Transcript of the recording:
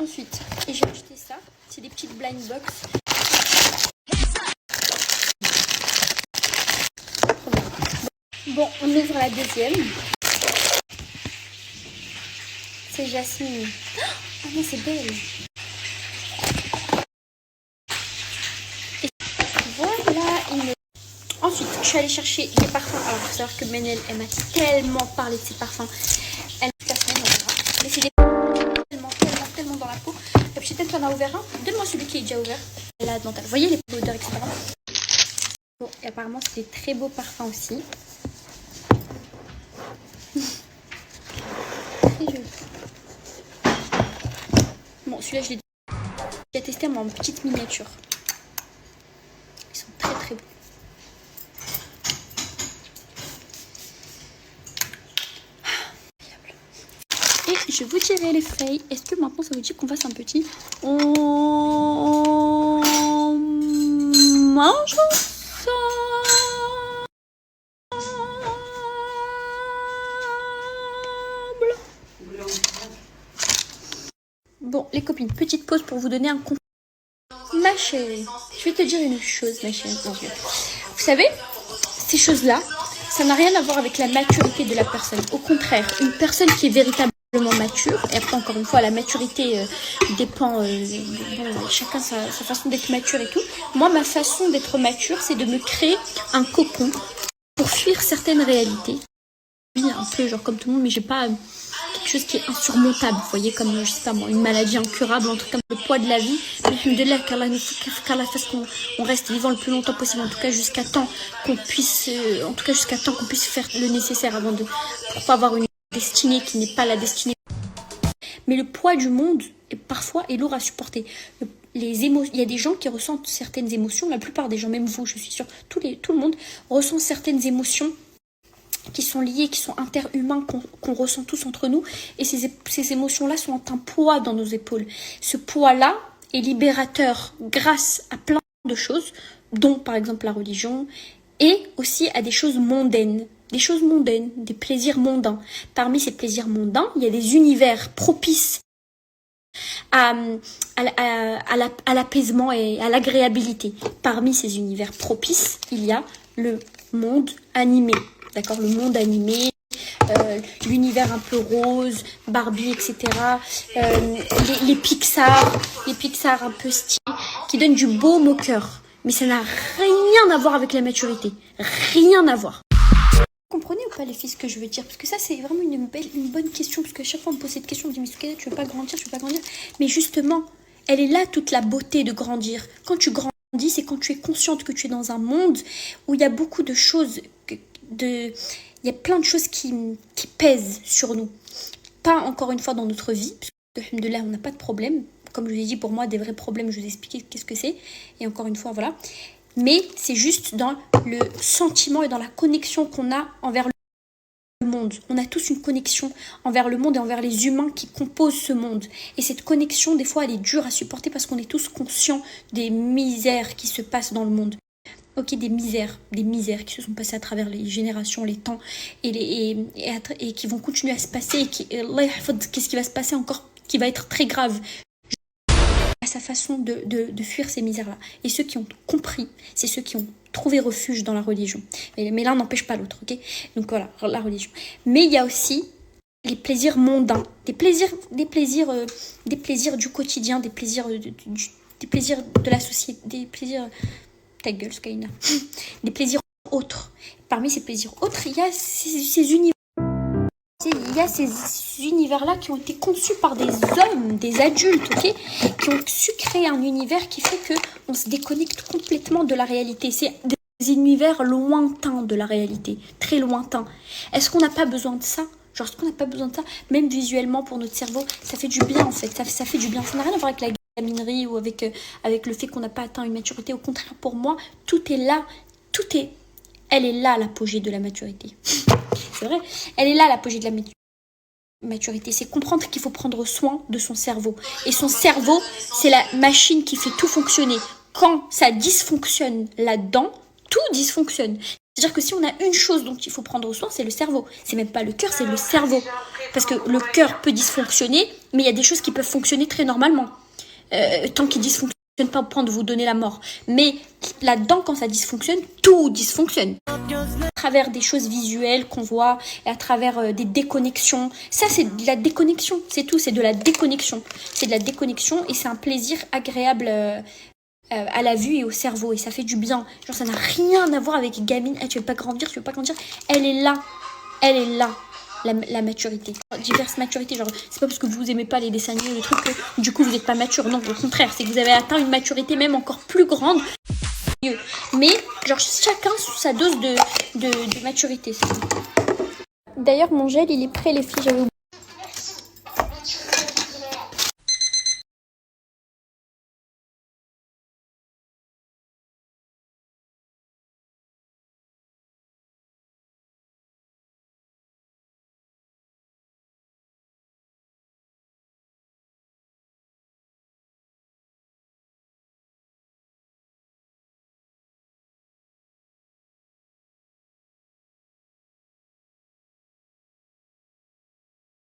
Ensuite, j'ai acheté ça. C'est des petites blind box. Bon, on ouvre la deuxième. C'est Jasmine. Oh non, c'est belle. Et voilà une... Ensuite, je suis allée chercher des parfums. Alors, il faut savoir que Menel, elle m'a tellement parlé de ses parfums. Elle m'a la semaine, on verra. Mais c'est des tellement dans la peau. Peut-être qu'on a ouvert un. Donne-moi celui qui est déjà ouvert. La dentale. Vous voyez les odeurs, etc. Bon, et apparemment, c'est des très beaux parfums aussi. Très joli. Bon, celui-là, je l'ai déjà testé en petite miniature. Ils sont très très beaux. Et je vous dirai les feuilles. Est-ce que maintenant ça vous dit qu'on fasse un petit... On mange ensemble. Bon, les copines, petite pause pour vous donner un conseil. Ma chérie, je vais te dire une chose, ma chérie. Vous savez, ces choses-là, ça n'a rien à voir avec la maturité de la personne. Au contraire, une personne qui est véritablement mature, et après encore une fois la maturité dépend chacun sa façon d'être mature et tout. Moi, ma façon d'être mature, c'est de me créer un cocon pour fuir certaines réalités. Oui, un peu genre comme tout le monde, mais j'ai pas quelque chose qui est insurmontable, vous voyez, comme je sais pas moi, une maladie incurable, un truc comme le poids de la vie. Alhamdoulilah, qu'Allah fasse qu'on reste vivant le plus longtemps possible, en tout cas jusqu'à temps qu'on puisse faire le nécessaire avant pour pas avoir une destinée qui n'est pas la destinée. Mais le poids du monde parfois est lourd à supporter. Il y a des gens qui ressentent certaines émotions, la plupart des gens, même vous, je suis sûre, tout le monde ressent certaines émotions qui sont liées, qui sont interhumains, qu'on ressent tous entre nous. Et ces émotions-là sont un poids dans nos épaules. Ce poids-là est libérateur grâce à plein de choses, dont par exemple la religion, et aussi à des choses mondaines. Des plaisirs mondains. Parmi ces plaisirs mondains, il y a des univers propices à l'apaisement et à l'agréabilité. Parmi ces univers propices, il y a le monde animé. D'accord, le monde animé, l'univers un peu rose, Barbie, etc. Les Pixar un peu stylés, qui donnent du baume au cœur. Mais ça n'a rien à voir avec la maturité. Rien à voir. Vous comprenez ou pas les filles ce que je veux dire? Parce que ça c'est vraiment une bonne question. Parce que chaque fois on me pose cette question, on me dit mais Soukaina, tu veux pas grandir, Mais justement, elle est là toute la beauté de grandir. Quand tu grandis, c'est quand tu es consciente que tu es dans un monde où il y a beaucoup de choses... Il y a plein de choses qui pèsent sur nous. Pas encore une fois dans notre vie, parce que alhamdoulilah, on n'a pas de problème. Comme je vous ai dit, pour moi, des vrais problèmes, je vous ai expliqué qu'est-ce que c'est. Et encore une fois, voilà. Mais c'est juste dans le sentiment et dans la connexion qu'on a envers le monde. On a tous une connexion envers le monde et envers les humains qui composent ce monde. Et cette connexion, des fois, elle est dure à supporter parce qu'on est tous conscients des misères qui se passent dans le monde. Ok, des misères qui se sont passées à travers les générations, les temps, et qui vont continuer à se passer, et qu'est-ce qui va se passer encore, qui va être très grave. À sa façon de fuir ces misères-là. Et ceux qui ont compris, c'est ceux qui ont trouvé refuge dans la religion. Mais l'un n'empêche pas l'autre, ok? Donc voilà, la religion. Mais il y a aussi les plaisirs mondains, des plaisirs du quotidien, des plaisirs de la société, des plaisirs... Ta gueule, Soukaina. Des plaisirs autres. Parmi ces plaisirs autres, il y a ces univers. Il y a ces univers-là qui ont été conçus par des hommes, des adultes, ok, qui ont su créer un univers qui fait qu'on se déconnecte complètement de la réalité. C'est des univers lointains de la réalité, très lointains. Est-ce qu'on n'a pas besoin de ça? Genre, est-ce qu'on n'a pas besoin de ça? Même visuellement, pour notre cerveau, ça fait du bien, en fait. Ça fait du bien. Ça n'a rien à voir avec la gaminerie ou avec le fait qu'on n'a pas atteint une maturité. Au contraire, pour moi, tout est là. Elle est là, l'apogée de la maturité. C'est vrai, elle est là, l'apogée de la maturité. C'est comprendre qu'il faut prendre soin de son cerveau. Et son cerveau, c'est la machine qui fait tout fonctionner. Quand ça dysfonctionne là-dedans, tout dysfonctionne. C'est-à-dire que si on a une chose dont il faut prendre soin, c'est le cerveau. C'est même pas le cœur, c'est le cerveau. Parce que le cœur peut dysfonctionner, mais il y a des choses qui peuvent fonctionner très normalement. Tant qu'il dysfonctionne pas au point de vous donner la mort. Mais là-dedans, quand ça dysfonctionne, tout dysfonctionne. À travers des choses visuelles qu'on voit, et à travers des déconnexions. Ça, c'est de la déconnexion. C'est tout, c'est de la déconnexion. C'est de la déconnexion et c'est un plaisir agréable à la vue et au cerveau, et ça fait du bien. Genre, ça n'a rien à voir avec gamine. Tu veux pas grandir, tu veux pas grandir. Elle est là, la maturité. Diverses maturités. Genre, c'est pas parce que vous aimez pas les dessins animés, les trucs que du coup vous n'êtes pas mature. Non, au contraire, c'est que vous avez atteint une maturité même encore plus grande. Mais genre, chacun sous sa dose de maturité. D'ailleurs, mon gel il est prêt, les filles. J'avais